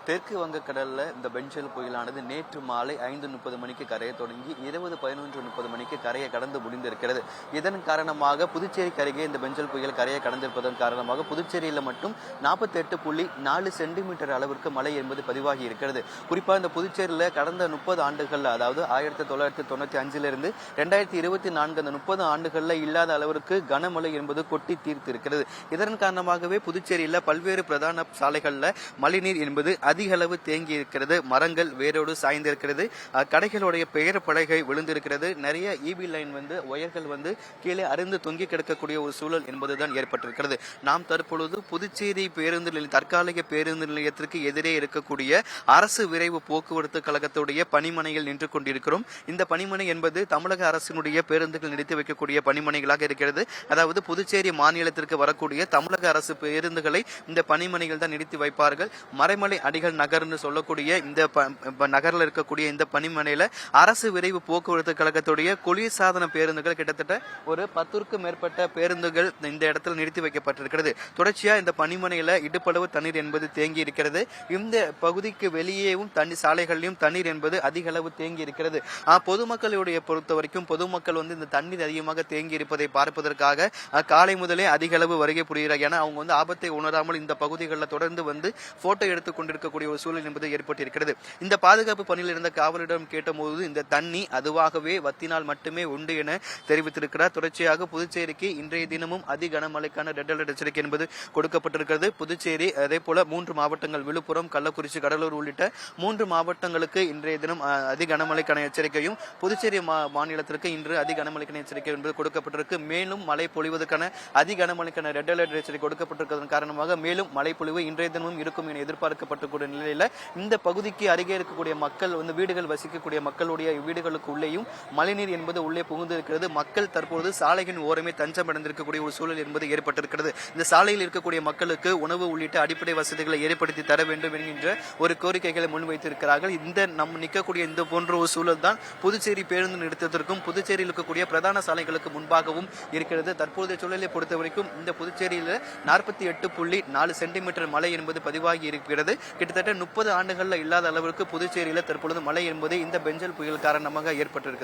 தெற்கு வங்கக்கடல்ல இந்த பென்சல் புயலானது நேற்று மாலை 5:30 மணிக்கு கரையை தொடங்கி 11:30 மணிக்கு கரையை கடந்து முடிந்திருக்கிறது. இதன் காரணமாக புதுச்சேரிக்கு அருகே இந்த பென்சல் புயல் கரையை கடந்திருப்பதன் காரணமாக புதுச்சேரியில் மட்டும் 48.4 சென்டிமீட்டர் அளவிற்கு மழை என்பது பதிவாகி இருக்கிறது. குறிப்பாக இந்த புதுச்சேரியில் கடந்த 30 ஆண்டுகள், அதாவது 1995 2024 அந்த 30 ஆண்டுகள்ல இல்லாத அளவிற்கு கனமழை என்பது கொட்டி தீர்த்து இருக்கிறது. இதன் காரணமாகவே புதுச்சேரியில் பல்வேறு பிரதான சாலைகள்ல மழைநீர் என்பது அதிக அளவு தேங்கி இருக்கிறது. மரங்கள் வேரோடு சாய்ந்திருக்கிறது. கடைகளுடைய பெயர் பலகை விழுந்திருக்கிறது. நிறைய இபி லைன் ஒயர்கள் கீழே அருந்து தொங்கி கிடக்கக்கூடிய ஒரு சூழல் என்பதுதான் ஏற்பட்டிருக்கிறது. நாம் தற்பொழுது புதுச்சேரி பேருந்து நிலையம், தற்காலிக பேருந்து நிலையத்திற்கு எதிரே இருக்கக்கூடிய அரசு விரைவு போக்குவரத்து கழகத்துடைய பணிமனையில் நின்று கொண்டிருக்கிறோம். இந்த பணிமனை என்பது தமிழக அரசினுடைய பேருந்துகள் நிறுத்தி வைக்கக்கூடிய பணிமனைகளாக இருக்கிறது. அதாவது புதுச்சேரி மாநிலத்திற்கு வரக்கூடிய தமிழக அரசு பேருந்துகளை இந்த பணிமனைகள் தான் நிறுத்தி வைப்பார்கள். மறைமலை அடிகள் நகர்னு சொல்லக்கூடிய இந்த நகரில் இருக்கக்கூடிய இந்த பணிமனையில அரசு விரைவு போக்குவரத்து கழகத்துடைய குளிர்சாதன பேருந்துகள் கிட்டத்தட்ட ஒரு 10க்கும் மேற்பட்ட பேருந்துகள் இந்த இடத்தில் நிறுத்தி வைக்கப்பட்டிருக்கிறது. தொடர்ச்சியா இந்த பணிமனையில இடுப்பளவு தண்ணீர் என்பது தேங்கி இருக்கிறது. இந்த பகுதிக்கு வெளியேவும் சாலைகளிலும் தண்ணீர் என்பது அதிக அளவு தேங்கி இருக்கிறது. பொதுமக்களுடைய பொறுத்த வரைக்கும் பொதுமக்கள் இந்த தண்ணீர் அதிகமாக தேங்கி இருப்பதை பார்ப்பதற்காக காலை முதலே அதிக அளவு வருகை புரிகிறார். ஏன்னா அவங்க ஆபத்தை உணராமல் இந்த பகுதிகளில் தொடர்ந்து போட்டோ எடுத்துக் கொண்டிருக்கக்கூடிய ஒரு சூழல் என்பது ஏற்பட்டிருக்கிறது. இந்த பாதுகாப்பு பணியில் இருந்த காவலரிடம் கேட்டபோது இந்த தண்ணி அதுவாகவே வத்தினால் மட்டுமே உண்டு என தெரிவித்திருக்கிறார். தொடர்ச்சியாக புதுச்சேரிக்கு இன்றைய தினமும் அதி கனமழைக்கான ரெட் அலர்ட் எச்சரிக்கை என்பது கொடுக்கப்பட்டிருக்கிறது. புதுச்சேரி அதே போல 3 மாவட்டங்கள் விழுப்புரம், கள்ளக்குறிச்சி, கடலூர் உள்ளிட்ட 3 மாவட்டங்களுக்கு இன்றைய தினம் அதி கனமழைக்கான எச்சரிக்கையும், புதுச்சேரி மாநிலத்திற்கு இன்று அதி கனமழைக்கான எச்சரிக்கை என்பது கொடுக்கப்பட்டிருக்கு. மேலும் மழை பொழிவதற்கான அதி கனமழைக்கான ரெட் அலர்ட் எச்சரிக்கை கொடுக்கப்பட்டிருப்பதன் காரணமாக மேலும் மழை பொழிவு இன்றைய தினமும் இருக்கும் என எதிர்பார்க்கப்பட்டக்கூடிய நிலையில இந்த பகுதிக்கு அருகே இருக்கக்கூடிய மக்கள் வீடுகள் வசிக்கக்கூடிய மக்களுடைய வீடுகளுக்கு உள்ளேயும் மழைநீர் என்பது உள்ளே புகுந்து இருக்கிறது. மக்கள் தற்போது சாலையின் ஓரமே தஞ்சம் அடைந்திருக்கக்கூடிய ஒரு சூழல் என்பது ஏற்பட்டிருக்கிறது. இந்த சாலையில் இருக்கக்கூடிய மக்களுக்கு உணவு உள்ளிட்ட அடிப்படை வசதிகளை ஏற்படுத்தி தர வேண்டும் என்கின்ற ஒரு கோரிக்கைகளை முன்வைத்திருக்கிறார்கள். இந்த நம்ம நிற்கக்கூடிய இந்த போன்ற ஒரு சூழல் தான் புதுச்சேரி பேருந்து நிறுத்தத்திற்கும் புதுச்சேரியில் இருக்கக்கூடிய பிரதான சாலைகளுக்கு முன்பாகவும் இருக்கிறது. தற்போதைய சூழலை பொறுத்த வரைக்கும் இந்த புதுச்சேரியில் 48.4 சென்டிமீட்டர் மழை என்பது பதிவாகி இருக்கிறது. கிட்டத்தட்ட 30 ஆண்டுகள்ல இல்லாத அளவிற்கு புதுச்சேரியில தற்பொழுது மழை என்பது இந்த பென்சல் புயல் காரணமாக ஏற்பட்டிருக்கிறது.